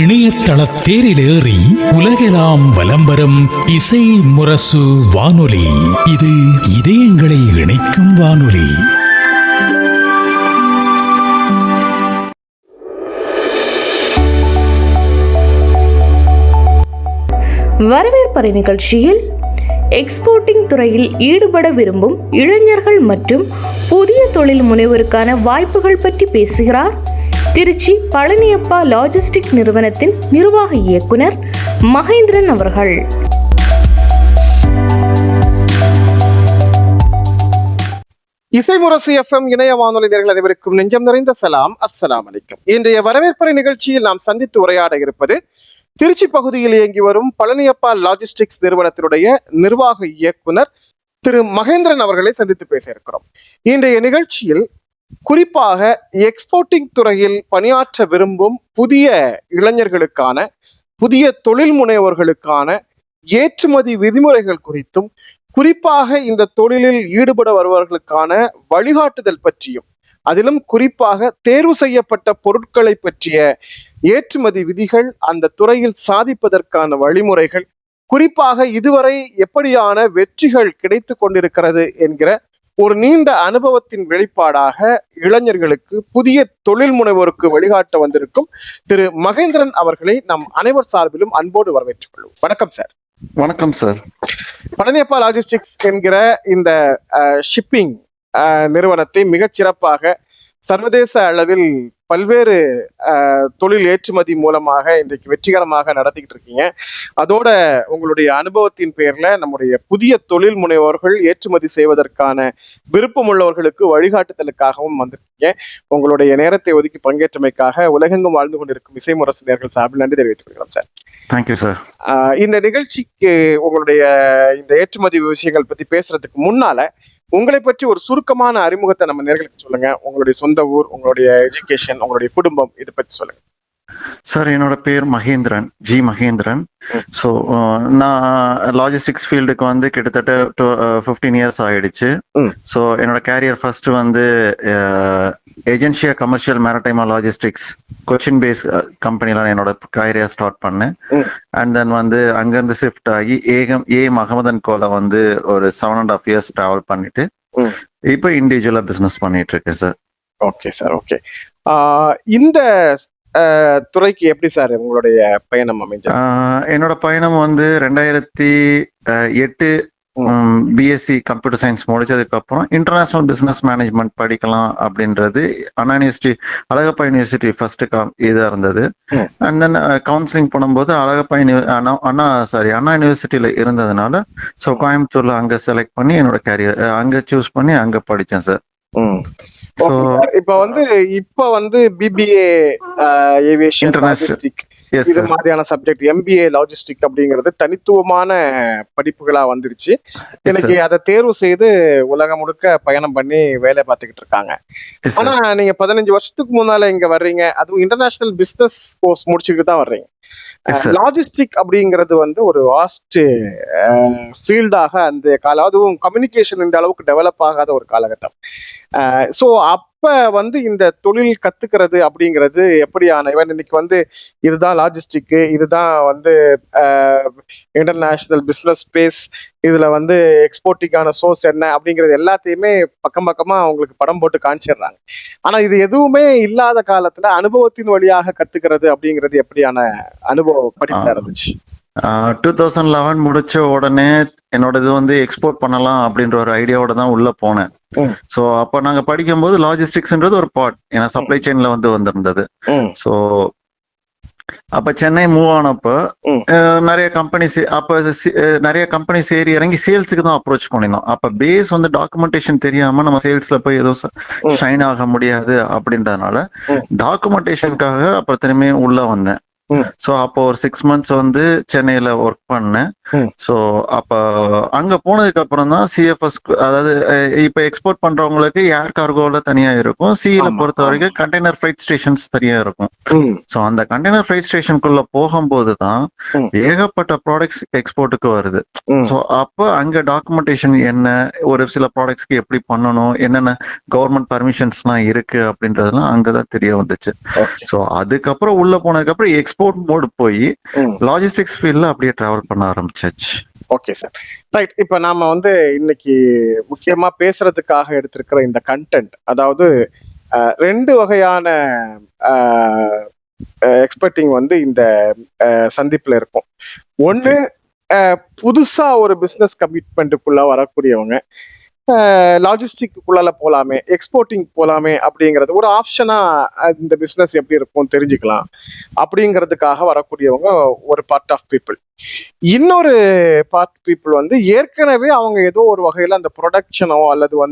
இணையதள தேரிலேறி உலகெல்லாம் வலம் வரும் இசை முரசு வானொலி. இது இதயங்களை இணைக்கும் வானொலி. வரவேற்பறை நிகழ்ச்சியில் எக்ஸ்போர்ட்டிங் துறையில் ஈடுபட விரும்பும் இளைஞர்கள் மற்றும் புதிய தொழில் முனைவோருக்கான வாய்ப்புகள் பற்றி பேசுகிறார் திருச்சி பழனியப்பா லாஜிஸ்டிக் நிறுவனத்தின் நிர்வாக இயக்குனர் மகேந்திரன் அவர்கள். இசைமுரசு FM இணைய வானொலி நேயர்கள் அனைவருக்கும் நெஞ்சம் நிறைந்த சலாம், அஸ்ஸலாமு அலைக்கும். இன்றைய வரவேற்பறை நிகழ்ச்சியில் நாம் சந்தித்து உரையாட இருப்பது திருச்சி பகுதியில் இயங்கி வரும் பழனியப்பா லாஜிஸ்டிக்ஸ் நிறுவனத்தினுடைய நிர்வாக இயக்குனர் திரு மகேந்திரன் அவர்களை சந்தித்து பேச இருக்கிறோம். இன்றைய நிகழ்ச்சியில் குறிப்பாக எக்ஸ்போர்ட்டிங் துறையில் பணியாற்ற விரும்பும் புதிய இளைஞர்களுக்கான, புதிய தொழில் முனைவோர்களுக்கான ஏற்றுமதி விதிமுறைகள் குறித்தும், குறிப்பாக இந்த தொழிலில் ஈடுபட வருபவர்களுக்கான வழிகாட்டுதல் பற்றியும், அதிலும் குறிப்பாக தேர்வு செய்யப்பட்ட பொருட்களை பற்றிய ஏற்றுமதி விதிகள், அந்த துறையில் சாதிப்பதற்கான வழிமுறைகள், குறிப்பாக இதுவரை எப்படியான வெற்றிகள் கிடைத்து கொண்டிருக்கிறது என்கிற ஒரு நீண்ட அனுபவத்தின் வெளிப்பாடாக இளைஞர்களுக்கு, புதிய தொழில் முனைவோருக்கு வழிகாட்ட வந்திருக்கும் திரு மகேந்திரன் அவர்களை நம் அனைவர் சார்பிலும் அன்போடு வரவேற்றுக் கொள்வோம். வணக்கம் சார். வணக்கம் சார். பழனியப்பா லாஜிஸ்டிக்ஸ் என்கிற இந்த ஷிப்பிங் நிறுவனத்தை மிகச் சிறப்பாக சர்வதேச அளவில் பல்வேறு தொழில் ஏற்றுமதி மூலமாக இன்றைக்கு வெற்றிகரமாக நடத்திக்கிட்டு இருக்கீங்க. அதோட உங்களுடைய அனுபவத்தின் பேர்ல நம்முடைய புதிய தொழில் முனைவோர்கள் ஏற்றுமதி செய்வதற்கான விருப்பம் உள்ளவர்களுக்கு வழிகாட்டுதலுக்காகவும் வந்திருக்கீங்க. உங்களுடைய நேரத்தை ஒதுக்கி பங்கேற்றமைக்காக உலகெங்கும் வாழ்ந்து கொண்டிருக்கும் இசைமுரசு நேயர்கள் சார்பில் நன்றி தெரிவித்துக் கொள்கிறோம் சார். Thank you sir. இந்த நிகழ்ச்சிக்கு உங்களுடைய இந்த ஏற்றுமதி விஷயங்கள் பத்தி பேசுறதுக்கு முன்னால உங்களை பற்றி ஒரு சுருக்கமான அறிமுகத்தை நம்ம நேயர்களுக்கு சொல்லுங்க. உங்களுடைய சொந்த ஊர், உங்களுடைய எஜுகேஷன், உங்களுடைய குடும்பம், இதை பத்தி சொல்லுங்க சார். என்னோட பேர் மகேந்திரன், ஜி மகேந்திரன். ஸோ நான் லாஜிஸ்டிக்ஸ் ஃபீல்டுக்கு வந்து கிட்டத்தட்ட 15 இயர்ஸ் ஆயிடுச்சு. ஸோ என்னோட கேரியர் ஃபர்ஸ்ட் வந்து ஏஜென்சியா கமர்ஷியல் மேரடைமா லாஜிஸ்டிக்ஸ் கொச்சின் பேஸ் கம்பெனில என்னோட கேரியர் ஸ்டார்ட் பண்ணேன். அண்ட் தென் வந்து அங்கிருந்து ஷிஃப்ட் ஆகி ஏஎம் அகமதன் கோல வந்து ஒரு 7.5 இயர்ஸ் டிராவல் பண்ணிட்டு இப்போ இண்டிவிஜுவலா பிசினஸ் பண்ணிட்டு இருக்கேன் சார். Okay sir, okay. இந்த துறைக்கு எப்படி சார் உங்களுடைய பயணம் அமைஞ்சது? என்னோட பயணம் வந்து 2008 பிஎஸ்சி கம்ப்யூட்டர் சயின்ஸ் முடிச்சதுக்கு அப்புறம் இன்டர்நேஷனல் பிசினஸ் மேனேஜ்மெண்ட் படிக்கலாம் அப்படின்றது அண்ணா யூனிவர்சிட்டி, அழகப்பா யூனிவர்சிட்டி ஃபர்ஸ்ட் இதா இருந்தது. அண்ட் தென் கவுன்சிலிங் பண்ணும்போது அண்ணா யூனிவர்சிட்டியில இருந்ததுனால ஸோ கோயம்புத்தூர்ல அங்க செலக்ட் பண்ணி என்னோட கேரியர் அங்க சூஸ் பண்ணி அங்க படிச்சேன் சார். இப்ப வந்து பிபிஏ ஏவியேஷன் லாஜிஸ்டிக் இது மாதிரியான சப்ஜெக்ட், எம்பிஏ லாஜிஸ்டிக் அப்படிங்கிறது தனித்துவமான படிப்புகளா வந்துருச்சு. எனக்கு அதை தேர்வு செய்து உலகம் முழுக்க பயணம் பண்ணி வேலை பார்த்துக்கிட்டு இருக்காங்க. ஆனா நீங்க 15 வருஷத்துக்கு முன்னால இங்க வர்றீங்க, அதுவும் இன்டர்நேஷனல் பிசினஸ் கோர்ஸ் முடிச்சுட்டு தான் வர்றீங்க. லாஜிஸ்டிக் அப்படிங்கிறது வந்து ஒரு வாஸ்ட் ஃபீல்டாக அந்த அதுவும் கம்யூனிகேஷன் இந்த அளவுக்கு டெவலப் ஆகாத ஒரு காலகட்டம். ஸோ அப்ப வந்து இந்த தொழில் கத்துக்கிறது அப்படிங்கிறது எப்படியான, இவன் இன்னைக்கு வந்து இதுதான் லாஜிஸ்டிக், இதுதான் வந்து இன்டர்நேஷனல் பிசினஸ் ஸ்பேஸ், இதுல வந்து எக்ஸ்போர்ட்டிங்கான சோர்ஸ் என்ன அப்படிங்கிறது எல்லாத்தையுமே பக்கம் பக்கமா அவங்களுக்கு படம் போட்டு காமிச்சிடுறாங்க. ஆனா இது எதுவுமே இல்லாத காலத்துல அனுபவத்தின் வழியாக கத்துக்கிறது அப்படிங்கிறது எப்படியான அனுபவம் படிப்பா இருந்துச்சு? 2011 முடிச்ச உடனே என்னோட இது வந்து எக்ஸ்போர்ட் பண்ணலாம் அப்படின்ற ஒரு ஐடியாவோட தான் உள்ள போனேன். ஸோ அப்ப நாங்க படிக்கும்போது லாஜிஸ்டிக்ஸ்ன்றது ஒரு பார்ட், ஏன்னா சப்ளை செயின்ல வந்து வந்திருந்தது. ஸோ அப்ப சென்னை மூவ் ஆனப்ப நிறைய கம்பெனிஸ் ஏறி இறங்கி சேல்ஸுக்கு தான் அப்ரோச் பண்ணியிருந்தோம். அப்ப பேஸ் வந்து டாக்குமெண்டேஷன் தெரியாம நம்ம சேல்ஸ்ல போய் எதுவும் ஷைன் ஆக முடியாது அப்படின்றதுனால டாக்குமெண்டேஷனுக்காக அப்புறம் திரும்பியும் உள்ள வந்தேன். ஸோ அப்போ ஒரு 6 months வந்து சென்னையில ஒர்க் பண்ணேன். ஸோ அப்ப அங்க போனதுக்கு அப்புறம் தான் சிஎஃப்எஸ், அதாவது இப்ப எக்ஸ்போர்ட் பண்றவங்களுக்கு ஏர் கார்கோல தனியா இருக்கும், சில பொறுத்த வரைக்கும் கண்டெய்னர் ஃப்ரைட் ஸ்டேஷன்ஸ் தனியா இருக்கும். ஸோ அந்த கண்டெய்னர் ஃப்ரைட் ஸ்டேஷனுக்குள்ள போகும்போது தான் ஏகப்பட்ட ப்ராடக்ட்ஸ் எக்ஸ்போர்ட்டுக்கு வருது. ஸோ அப்ப அங்க டாக்குமெண்டேஷன் என்ன, ஒரு சில ப்ராடக்ட்ஸ்க்கு எப்படி பண்ணணும், என்னென்ன கவர்மெண்ட் பர்மிஷன்ஸ்லாம் இருக்கு அப்படின்றதெல்லாம் அங்கதான் தெரிய வந்துச்சு. ஸோ அதுக்கப்புறம் உள்ள போனதுக்கு அப்புறம் எக்ஸ்போர்ட் மோடு போய் லாஜிஸ்டிக்ஸ் ஃபீல்ட்ல அப்படியே டிராவல் பண்ண ஆரம்பிச்சாச்சு. Okay sir, right. இப்ப நாம இன்னைக்கு முக்கியமா பேசுறதுக்காக எடுத்திருக்கிற இந்த கண்டென்ட், அதாவது 2 வகையான எக்ஸ்பெக்டிங் இந்த சந்திப்புல இருக்கும். ஒண்ணு, புதுசா ஒரு பிசினஸ் கமிட்மெண்ட்டுக்குள்ள வரக்கூடியவங்க லாஜிஸ்டிக்குள்ளால போலாமே, எக்ஸ்போர்ட்டிங் போலாமே அப்படிங்கிறது ஒரு ஆப்ஷனா, இந்த பிசினஸ் எப்படி இருக்கும் தெரிஞ்சுக்கலாம் அப்படிங்கிறதுக்காக வரக்கூடியவங்க ஒரு பார்ட் ஆஃப் பீப்புள். இன்னொரு பார்ட் பீப்புள் ஏற்கனவே அவங்க ஏதோ ஒரு வகையில அந்த ப்ரொடக்ஷனோ அல்லது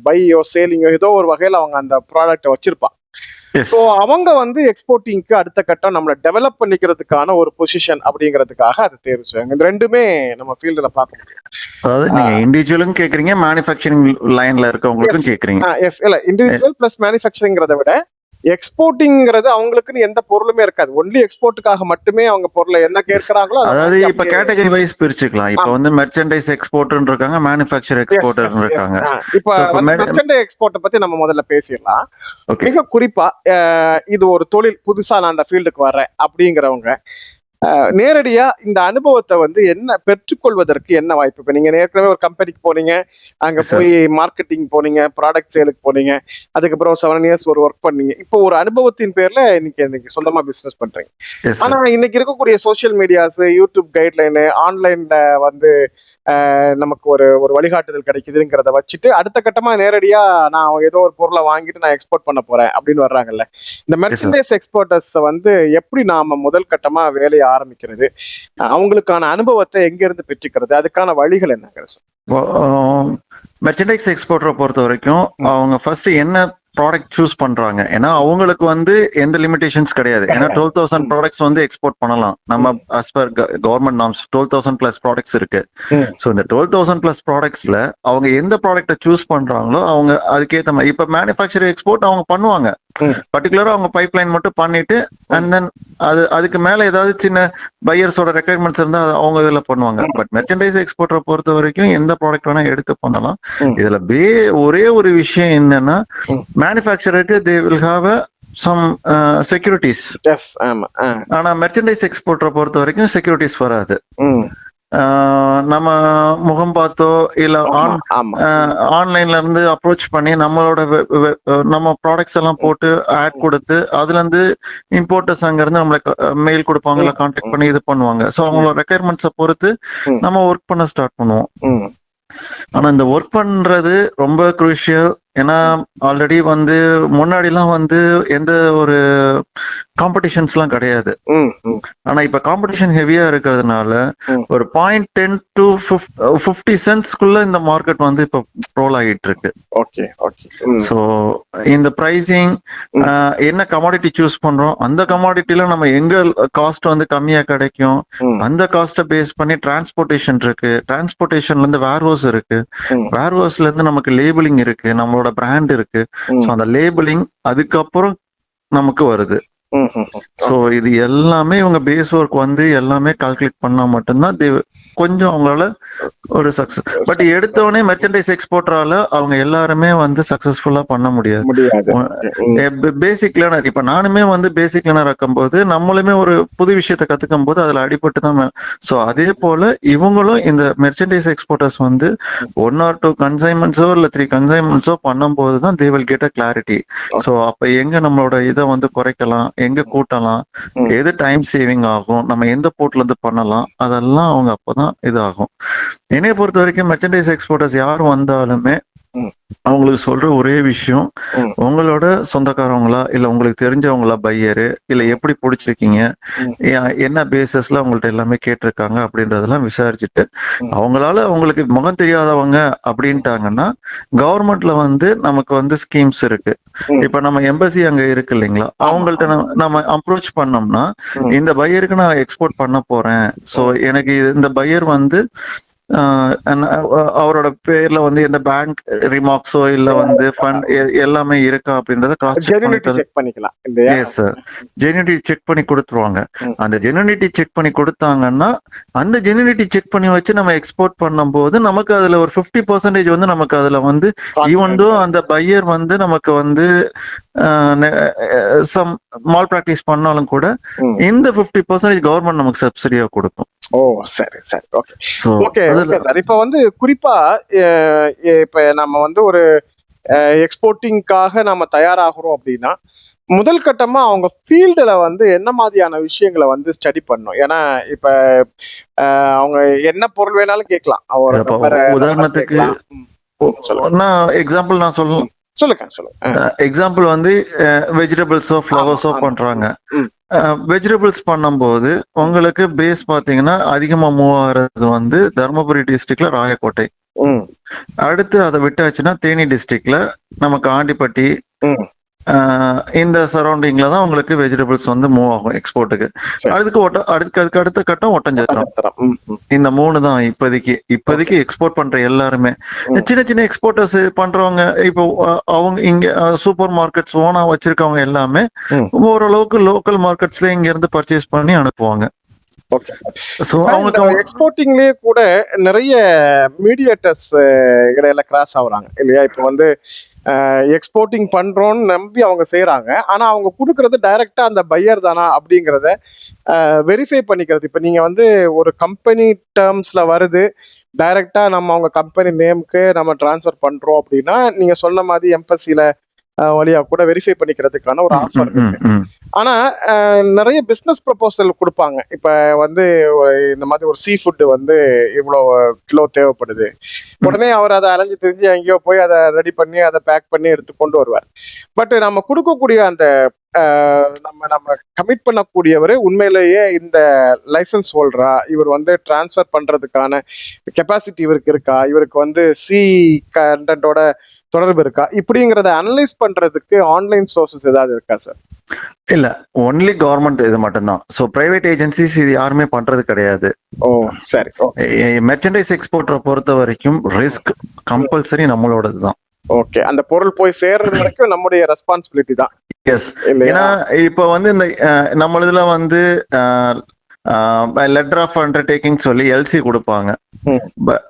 பையோ சேலிங்கோ ஏதோ ஒரு வகையில அவங்க அந்த ப்ராடக்டை வச்சிருப்பாங்க. ஸோ அவங்க எக்ஸ்போர்ட்டிங்க்கு அடுத்த கட்டம் நம்மளை டெவலப் பண்ணிக்கிறதுக்கான ஒரு பொசிஷன் அப்படிங்கிறதுக்காக அதை தேர்வு செய்வாங்க. இந்த ரெண்டுமே நம்ம ஃபீல்டுல பார்க்க முடியும். அதாவது நீங்க இண்டிவிஜுவலும் கேக்குறீங்க, மேனுஃபேக்சரிங் லைன்ல இருக்கவங்களுக்கும் கேக்குறீங்க. எஸ், இல்ல இண்டிவிஜுவல் பிளஸ் மேனுஃபேக்சரிங்கிறத விட எக்ஸ்போர்ட்டிங்கிறது அவங்களுக்குன்னு எந்த பொருளுமே இருக்காது. ஒன்லி எக்ஸ்போர்ட்டுக்காக மட்டுமே அவங்க பொருளை என்ன கேட்கறாங்களோ. அதாவது இப்ப கேட்டகரி வைஸ் பிரிச்சுக்கலாம். இப்ப மெர்ச்சன்டைஸ் எக்ஸ்போர்ட்னு இருக்காங்க, மேனுஃபேக்சர் எக்ஸ்போர்ட்டர் இருக்காங்க. இப்ப மெர்ச்சன்டைஸ் எக்ஸ்போர்ட்டை பத்தி நம்ம முதல்ல பேசிடலாம். மிக குறிப்பா இது ஒரு தொழில், புதுசா நான் அந்த ஃபீல்டுக்கு வர்றேன் அப்படிங்கிறவங்க நேரடியா இந்த அனுபவத்தை என்ன பெற்றுக்கொள்வதற்கு என்ன வாய்ப்பு? இப்ப நீங்க ஏற்கனவே ஒரு கம்பெனிக்கு போனீங்க, அங்க போய் மார்க்கெட்டிங் போனீங்க, ப்ராடக்ட் சேலுக்கு போனீங்க, அதுக்கப்புறம் 7 years ஒரு ஒர்க் பண்ணீங்க. இப்போ ஒரு அனுபவத்தின் பேர்ல இன்னைக்கு சொந்தமா பிசினஸ் பண்றீங்க. ஆனா இன்னைக்கு இருக்கக்கூடிய சோசியல் மீடியாஸ், யூடியூப் கைட்லைன், ஆன்லைன்ல நமக்கு ஒரு வழிகாட்டுதல் கிடைக்குதுங்கிறத வச்சுட்டு அடுத்த கட்டமா நேரடியா நான் ஏதோ ஒரு பொருளை வாங்கிட்டு நான் எக்ஸ்போர்ட் பண்ண போறேன் அப்படின்னு வர்றாங்கல்ல. இந்த மெர்ச்சன்டைஸ் எக்ஸ்போர்ட்டர்ஸ் எப்படி நாம முதல் கட்டமா வேலையை ஆரம்பிக்கிறது, அவங்களுக்கான அனுபவத்தை எங்க இருந்து பெற்றுக்கிறது, அதுக்கான வழிகள் என்னங்க? மெர்ச்சன்டைஸ் எக்ஸ்போர்ட்டரை பொறுத்த வரைக்கும் அவங்க ஃபர்ஸ்ட் என்ன ப்ராடக்ட் சூஸ் பண்றாங்க, ஏன்னா அவங்களுக்கு எந்த லிமிடேஷன்ஸ் கிடையாது. ஏன்னா 12,000 ப்ராடக்ட்ஸ் எக்ஸ்போர்ட் பண்ணலாம். நம்ம as per government norms 12,000 plus products இருக்கு. ஸோ இந்த 12,000 பிளஸ் ப்ராடக்ட்ஸ்ல அவங்க எந்த ப்ராடக்ட்டை சூஸ் பண்றாங்களோ அவங்க அதுக்கேற்ற மாதிரி இப்ப மேனுஃபேக்சரிங் எக்ஸ்போர்ட் அவங்க பண்ணுவாங்க. பர்டிகுலரா அவங்க பைப்லைன் மட்டும் பண்ணிட்டு அண்ட் தென் அதுக்கு மேல ஏதாவது சின்ன பையர்ஸோட ரெக்குயர்மெண்ட்ஸ் இருந்தா அவங்க இதுல பண்ணுவாங்க. பட் மெர்ச்சன்டைஸ் எக்ஸ்போர்ட்டரை பொறுத்த வரைக்கும் எந்த ப்ராடக்ட் வேணா எடுத்து பண்ணலாம். இதுல ஒரே ஒரு விஷயம் என்னன்னா, மேனுஃபேக்சருக்கு they will have some securities. Yes, ஆனா மெர்ச்சன்டைஸ் எக்ஸ்போர்ட்டரை பொறுத்த வரைக்கும் செக்யூரிட்டிஸ் வராது. நம்ம முகம் பார்த்தோ இல்ல ஆன்லைன்ல இருந்து அப்ரோச் பண்ணி நம்ம ப்ராடக்ட்ஸ் எல்லாம் போட்டு ஆட் கொடுத்து அதுல இருந்து இம்போர்ட்டர்ஸ் அங்க இருந்து நம்மளுக்கு மெயில் கொடுப்பாங்க, கான்டாக்ட் பண்ணி இது பண்ணுவாங்க. ஸோ அவங்களோட ரெக்குயர்மெண்ட்ஸை பொறுத்து நம்ம ஒர்க் பண்ண ஸ்டார்ட் பண்ணுவோம். ஆனா இந்த ஒர்க் பண்றது ரொம்ப குரூஷியல். ஏன்னா ஆல்ரெடி முன்னாடிலாம் எந்த ஒரு காம்படிஷன்ஸ் எல்லாம் கிடையாது. ஆனா இப்ப காம்படிஷன் ஹெவியா இருக்கிறதுனால ஒரு 0.10 to 50 cents இந்த மார்க்கெட் இப்ப ரோல் ஆகிட்டு இருக்கு. சோ இந்த பிரைசிங், என்ன கமாடிட்டி சூஸ் பண்றோம், அந்த கமாடிட்டில நம்ம எங்க காஸ்ட் கம்மியா கிடைக்கும், அந்த காஸ்ட்டை பேஸ் பண்ணி டிரான்ஸ்போர்டேஷன் இருக்கு, டிரான்ஸ்போர்டேஷன்ல இருந்து வேர்ஹவுஸ் இருக்கு, வேர்ஹவுஸ்ல இருந்து நமக்கு லேபிளிங் இருக்கு, நம்மளோட பிராண்ட் இருக்கு. சோ அந்த லேபிளிங் அதுக்கப்புறம் நமக்கு வருது. சோ இது எல்லாமே இவங்க பேஸ் ஒர்க் எல்லாமே கால்குலேட் பண்ணா மட்டும்தான் கொஞ்சம் அவங்களால ஒரு சக்சஸ். பட் எடுத்தவொடனே மெர்ச்சன்டைஸ் எக்ஸ்போர்ட்டரால அவங்க எல்லாருமே சக்சஸ்ஃபுல்லா பண்ண முடியாது. பேசிக் லேர்னர், இப்ப நானுமே பேசிக் லேர்னர் ஆக்கும்போது நம்மளுமே ஒரு புது விஷயத்த கத்துக்கும் போது அதுல அடிபட்டு தான். சோ அதே போல இவங்களும் இந்த மெர்ச்சன்டைஸ் எக்ஸ்போர்ட்டர்ஸ் 1 or 2 கன்சைன்மெண்ட்ஸோ இல்ல 3 கன்சைன்மெண்ட்ஸோ பண்ணும் போதுதான் they will get a clarity. So அப்ப எங்க நம்மளோட இதை குறைக்கலாம், எங்க கூட்டலாம், எது டைம் சேவிங் ஆகும், நம்ம எந்த போர்ட்ல இருந்து பண்ணலாம், அதெல்லாம் அவங்க அப்பதான் இது ஆகும். என்னைய பொறுத்த வரைக்கும் மெர்ச்சன்டைஸ் எக்ஸ்போர்ட்டர்ஸ் யார் வந்தாலுமே அவங்களுக்கு சொல்ற ஒரே விஷயம், உங்களோட சொந்தக்காரவங்களா இல்ல உங்களுக்கு தெரிஞ்சவங்களா பையரு, இல்ல எப்படி பிடிச்சிருக்கீங்க, என்ன பேசிஸ்ல அவங்கள்ட்ட எல்லாமே கேட்டிருக்காங்க அப்படின்றதெல்லாம் விசாரிச்சுட்டு, அவங்களால அவங்களுக்கு முகம் தெரியாதவங்க அப்படின்ட்டாங்கன்னா கவர்மெண்ட்ல வந்து நமக்கு வந்து ஸ்கீம்ஸ் இருக்கு. இப்ப நம்ம எம்பசி அங்க இருக்கு இல்லைங்களா, அவங்கள்ட்ட நம்ம அப்ரோச் பண்ணோம்னா, இந்த பையருக்கு நான் எக்ஸ்போர்ட் பண்ண போறேன், சோ எனக்கு இந்த பையர் வந்து அவரோட பேர்ல வந்து எந்த பேங்க் ரிமார்க்ஸோ இல்ல வந்து ஃபண்ட் எல்லாமே இருக்கா அப்படின்றத கிராஸ் செக் பண்ணிக்கலாம். எஸ் சார், ஜெனினிட்டி செக் பண்ணி கொடுத்துருவாங்க. அந்த ஜெனினிட்டி செக் பண்ணி கொடுத்தாங்கன்னா அந்த ஜெனினிட்டி செக் பண்ணி வச்சு நம்ம எக்ஸ்போர்ட் பண்ணும்போது நமக்கு அதுல ஒரு 50% வந்து நமக்கு அதுல வந்து ஈவன் தோ அந்த பையர் வந்து நமக்கு வந்து சம் மால் பிராக்டிஸ் பண்ணாலும் கூட இந்த 50% கவர்மெண்ட் நமக்கு சப்சிடியா கொடுக்கும். ஓ சரி சரி, ஓகே ஓகே ஓகே சார். இப்ப வந்து குறிப்பா இப்ப நம்ம வந்து ஒரு எக்ஸ்போர்ட்டிங்காக நம்ம தயாராகிறோம் அப்படின்னா முதல் கட்டமா அவங்க ஃபீல்டுல வந்து என்ன மாதிரியான விஷயங்களை வந்து ஸ்டடி பண்ணணும்? ஏன்னா இப்ப அவங்க என்ன பொருள் வேணாலும் கேட்கலாம். உதாரணத்துக்கு எக்ஸாம்பிள் நான் சொல்லலாம். சொல்லுங்க. எக்ஸாம்பிள் வந்து வெஜிடபிள்ஸோ ஃப்ளவர்ஸோ பண்றாங்க. வெஜிடபிள்ஸ் பண்ணும்போது உங்களுக்கு பேஸ் பாத்தீங்கன்னா அதிகமா மூவ் ஆகுறது வந்து தர்மபுரி டிஸ்ட்ரிக்ட்ல ராயக்கோட்டை, அடுத்து அதை விட்டாச்சுன்னா தேனி டிஸ்ட்ரிக்ட்ல நமக்கு ஆண்டிப்பட்டி, இந்த சரௌண்டிங்ல தான் உங்களுக்கு வெஜிடபிள்ஸ் வந்து மூவ் ஆகும் எக்ஸ்போர்ட்டுக்கு. அதுக்கு அடுத்த கட்டம் ஒட்டஞ்சத்திரம். இந்த 3 தான் இப்போதைக்கு எக்ஸ்போர்ட் பண்ற எல்லாருமே. சின்ன சின்ன எக்ஸ்போர்ட்டர்ஸ் பண்றவங்க இப்போ அவங்க இங்க சூப்பர் மார்க்கெட்ஸ் ஓனா வச்சிருக்கவங்க எல்லாமே ஓரளவுக்கு லோக்கல் மார்க்கெட்ஸ்ல இங்க இருந்து பர்ச்சேஸ் பண்ணி அனுப்புவாங்க. எக்ஸ்போர்ட்டிங்லயே கூட நிறைய மீடியேட்டர்ஸ் இடையில கிராஸ் ஆகுறாங்க இல்லையா? இப்ப வந்து எக்ஸ்போர்ட்டிங் பண்றோம்னு நம்பி அவங்க செய்யறாங்க, ஆனா அவங்க கொடுக்கறது டைரக்டா அந்த பையர் தானா அப்படிங்கறத வெரிஃபை பண்ணிக்கிறது. இப்ப நீங்க வந்து ஒரு கம்பெனி டேர்ம்ஸ்ல வருது, டைரக்டா நம்ம அவங்க கம்பெனி நேமுக்கு நம்ம டிரான்ஸ்ஃபர் பண்றோம் அப்படின்னா நீங்க சொன்ன மாதிரி எம்பசில வழியா கூட வெரிஃபை பண்ணிக்கிறதுக்கான ஒரு ஆஃபர் இருக்கு. ஆனா நிறைய பிசினஸ் ப்ரொபோசல் கொடுப்பாங்க. இப்ப வந்து இந்த மாதிரி ஒரு சீ ஃபுட் வந்து இவ்வளவு கிலோ தேவைப்படுது, உடனே அவர் அதை அலைஞ்சு தெரிஞ்சு எங்கேயோ போய் அதை ரெடி பண்ணி அதை பேக் பண்ணி எடுத்து கொண்டு வருவார். பட் நம்ம கொடுக்கக்கூடிய அந்த நம்ம கமிட் பண்ணக்கூடியவர் உண்மையிலேயே இந்த லைசன்ஸ் ஹோல்டரா, இவர் வந்து டிரான்ஸ்ஃபர் பண்றதுக்கான கெப்பாசிட்டி இவருக்கு இருக்கா, இவருக்கு வந்து சி கண்டென்ட்டோட தொடர்பு இருக்கா, இப்படிங்கறத அனலைஸ் பண்றதுக்கு ஆன்லைன் சோர்சஸ் ஏதாவது இருக்கா சார்? இல்ல, ஒன்லி கவர்மெண்ட் இது மட்டும்தான். சோ பிரைவேட் ஏஜென்சிஸ் இது யாருமே பண்றது கிடையாது. ஓ சரி. மெர்ச்சன்டைஸ் எக்ஸ்போர்ட்டரை பொறுத்த வரைக்கும் ரிஸ்க் கம்பல்சரி நம்மளோடது தான். ஓகே, அந்த பொருள் போய் சேர்றது வரைக்கும் நம்முடைய ரெஸ்பான்சிபிலிட்டி தான். எஸ், ஏன்னா இப்ப வந்து இந்த நம்ம இதுல வந்து லெட்டர் ஆஃப் அண்டர்டேக்கிங் சொல்லி எல்சி கொடுப்பாங்க.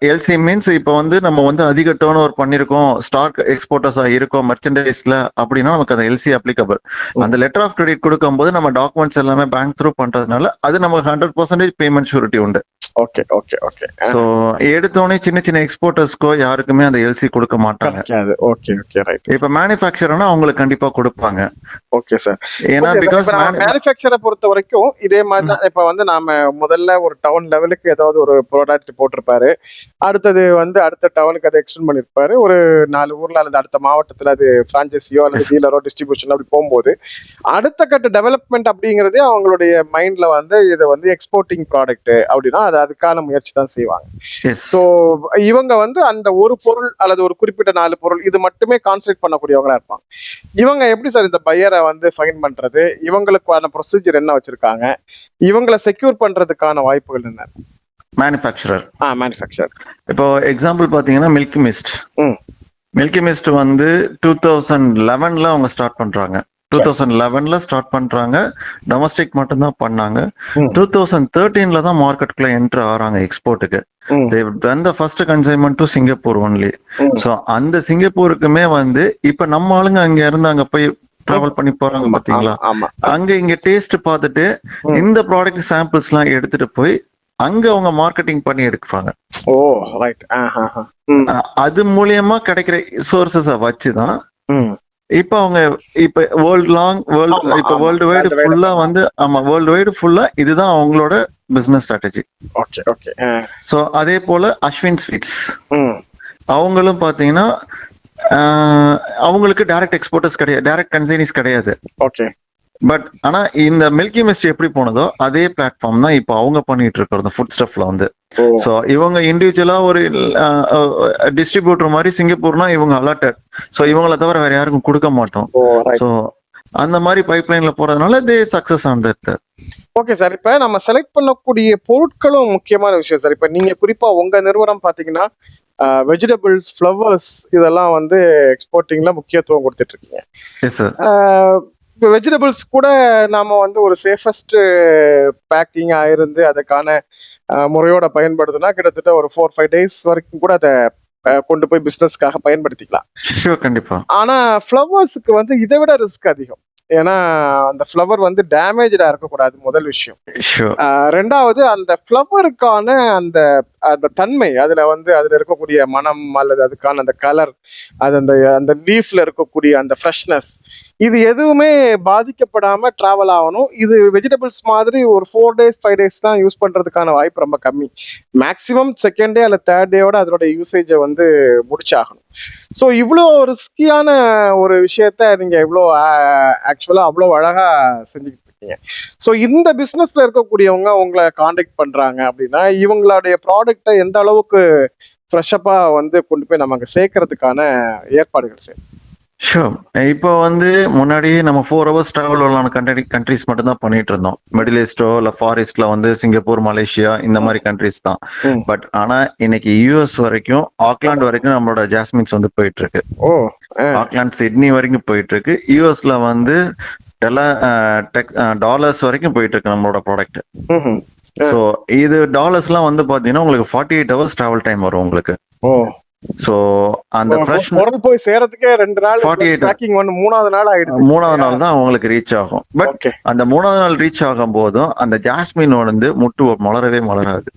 எல்சி மீன்ஸ் இப்ப வந்து நம்ம வந்து அதிக டர்ன் ஓவர் பண்ணிருக்கோம், ஸ்டாக் எக்ஸ்போர்ட்டர்ஸா இருக்கோம் மெர்ச்சன்டைஸ்ல அப்படின்னா நமக்கு அந்த எல்சி அப்ளிகபிள். அந்த லெட்டர் ஆஃப் கிரெடிட் கொடுக்கும்போது நம்ம டாக்குமெண்ட்ஸ் எல்லாமே பேங்க் த்ரூ பண்றதுனால அது நமக்கு 100% பேமெண்ட் ஷூரிட்டி உண்டு. Okay okay okay. சோ எடுத்தோடனே சின்ன சின்ன எக்ஸ்போர்ட்டர்ஸ்க்கோ யாருக்குமே அந்த எல்சி கொடுக்க மாட்டாங்க. Okay okay right. இப்ப மேனுஃபேக்சரர்னா அவங்களுக்கு கண்டிப்பா கொடுப்பாங்க. Okay sir. ஏன்னா பிகாஸ் மேனுஃபேக்சரை பொறுத்த வரைக்கும் இதே மாதிரி தான். இப்ப வந்து நாம முதல்ல ஒரு டவுன் லெவலுக்கு ஏதாவது ஒரு ப்ராடக்ட் போட்டிருப்பாரு, அடுத்தது வந்து அடுத்த டவுனுக்கு அதை எக்ஸ்டெண்ட் பண்ணிருப்பாரு, ஒரு 4 ஊர்ல அல்லது அடுத்த மாவட்டத்துல அது பிரான்சைசியோ அல்லது டீலரோ டிஸ்ட்ரிபியூஷன் அப்படி போகும்போது அடுத்த கட்ட டெவலப்மெண்ட் அப்படிங்கறதே அவங்களுடைய மைண்ட்ல வந்து இதை வந்து எக்ஸ்போர்ட்டிங் ப்ராடக்ட் அப்படின்னா அது அதுக்கான முயற்சி தான் செய்வாங்க. சோ இவங்க வந்து அந்த ஒரு பொருள் அல்லது ஒரு குறிப்பிட்ட 4 பொருள் இது மட்டுமே கான்சென்ட்ரேட் பண்ணக்கூடியவங்களா இருப்பாங்க. இவங்க எப்படி சார் இந்த பையரை வந்து ஃபைண்ட் பண்றது? இவங்களுக்கான ப்ரொசீஜர் என்ன வச்சிருக்காங்க? இவங்களை செக்யூர் பண்றதுக்கான வாய்ப்புகள் என்ன? மேனுஃபேக்சரர் இப்போ எக்ஸாம்பிள் பாத்தீங்கன்னா மில்கி மிஸ்ட் வந்து 2011ல அவங்க ஸ்டார்ட் பண்றாங்க. 2011ல ஸ்டார்ட் பண்றாங்க, டொமஸ்டிக் மட்டும் தான் பண்ணாங்க. 2013ல தான் மார்க்கெட்டுக்குள்ள enter ஆறாங்க எக்ஸ்போர்ட்டுக்கு. They've done the first consignment to Singapore only. So அந்த சிங்கப்பூருக்குமே வந்து இப்ப நம்ம ஆளுங்க அங்க இருந்து அங்க போய் டிராவல் பண்ணி போறாங்க பாத்தீங்களா, அங்க இங்க டேஸ்ட் பார்த்துட்டு இந்த ப்ராடக்ட் சாம்பிள்ஸ் எல்லாம் எடுத்துட்டு போய் அங்க அவங்க மார்க்கெட்டிங் பண்ணி எடுப்பாங்க. ஓ ரைட். அது மூலியமா கிடைக்கிற சோர்சஸ வச்சுதான் இப்ப அவங்க இப்ப வேர்ல்டு வைடு ஃபுல்லா வந்து வேர்ல்டு வைடு ஃபுல்லா இதுதான் அவங்களோட business strategy. Okay okay. So அதே போல அஸ்வின் ஸ்வீட்ஸ் அவங்களும் பாத்தீங்கன்னா அவங்களுக்கு டைரக்ட் எக்ஸ்போர்ட்டர்ஸ் கிடையாது, டைரக்ட் கன்சைனிஸ் கிடையாது. ஓகே. பட் ஆனா இந்த மில்கி மிஸ்ட் எப்படி போனதோ அதே பிளாட்ஃபார்ம் தான் இப்போ அவங்க பண்ணிட்டு இருக்கிறது ஃபுட் ஸ்டஃப்ல வந்து. சோ இவங்க இண்டிவிஜுவலா ஒரு டிஸ்ட்ரிபியூட்டர் மாதிரி சிங்கப்பூர்னா இவங்க அலாட்டட். சோ இவங்கள தவிர வேற யாருக்கும் கொடுக்க மாட்டோம். சோ அந்த மாதிரி பைப்லைன்ல போறதுனால they success on that. Okay sir, இப்ப நம்ம செலக்ட் பண்ணக்கூடிய பொருட்களும் முக்கியமான விஷயம் சார். இப்ப நீங்க குறிப்பா உங்க நிறுவனம் பாத்தீங்கன்னா வெஜிடபிள்ஸ், ஃப்ளவர்ஸ் இதெல்லாம் வந்து எக்ஸ்போர்ட்டிங்ல முக்கியத்துவம் கொடுத்துட்டு இருக்கீங்க. Yes sir. இப்போ வெஜிடபிள்ஸ் கூட நாம வந்து ஒரு சேஃபஸ்ட் பேக்கிங் ஆயிருந்து அதுக்கான முறையோட பயன்படுத்தினா கிட்டத்தட்ட ஒரு 4-5 days வரைக்கும் கூட அதை கொண்டு போய் பிசினஸ்க்காக பயன்படுத்திக்கலாம். கண்டிப்பா. ஆனா ஃப்ளவர்ஸுக்கு வந்து இதை விட ரிஸ்க் அதிகம். ஏன்னா அந்த ஃப்ளவர் வந்து டேமேஜா இருக்கக்கூடாது, முதல் விஷயம். ரெண்டாவது அந்த ஃப்ளவருக்கான அந்த அந்த தன்மை, அதுல வந்து அதுல இருக்கக்கூடிய மனம் அல்லது அதுக்கான அந்த கலர், அது அந்த அந்த லீஃப்ல இருக்கக்கூடிய அந்த ஃப்ரெஷ்னஸ், இது எதுவுமே பாதிக்கப்படாம டிராவல் ஆகணும். இது வெஜிடபிள்ஸ் மாதிரி ஒரு 4 days 5 days தான் யூஸ் பண்றதுக்கான வாய்ப்பு ரொம்ப கம்மி. மேக்சிமம் 2nd day அல்ல 3rd டேயோட அதோட யூசேஜை வந்து முடிச்சாகணும். ஸோ இவ்வளோ ரிஸ்கியான ஒரு விஷயத்த நீங்க இவ்வளோ ஆக்சுவலா அவ்வளோ அழகா செஞ்சுக்கிட்டு இருக்கீங்க. ஸோ இந்த பிசினஸ்ல இருக்கக்கூடியவங்க உங்களை காண்டாக்ட் பண்றாங்க அப்படின்னா இவங்களுடைய ப்ராடக்டை எந்த அளவுக்கு ஃப்ரெஷ்ஷப்பா வந்து கொண்டு போய் நம்ம அங்கே சேர்க்கறதுக்கான ஏற்பாடுகள் செய்யணும்? ஷூர். இப்போ வந்து முன்னாடி நம்ம 4 hours டிராவல் உள்ளான கண்ட்ரிஸ் மட்டும் தான் பண்ணிட்டு இருந்தோம். மிடில் ஈஸ்டோ இல்ல ஃபார் ஈஸ்ட்ல வந்து சிங்கப்பூர், மலேசியா இந்த மாதிரி கண்ட்ரிஸ் தான். பட் ஆனா இன்னைக்கு யூஎஸ் வரைக்கும், ஆக்லாந்து வரைக்கும் நம்மளோட ஜாஸ்மின்ஸ் வந்து போயிட்டு இருக்கு. ஆக்லாந்து, சிட்னி வரைக்கும் போயிட்டு இருக்கு. யூஎஸ்ல வந்து $10 வரைக்கும் போயிட்டு இருக்கு நம்மளோட ப்ராடக்ட். சோ இது டாலர்ஸ்லாம் வந்து பாத்தீங்கன்னா உங்களுக்கு 48 hours டிராவல் டைம் வரும் உங்களுக்கு. சோ அந்த ஃப்ரெஷ் பொருள் போய் சேரதுக்கே 2 நாள், 48 பேக்கிங் வந்து 3வது நாள் ஆயிடுது. 3வது நாள் தான் உங்களுக்கு ரீச் ஆகும். பட் அந்த 3வது நாள் ரீச் ஆகும் போதும் அந்த ஜாஸ்மின் வந்து முட்டு மலரவே மலராது.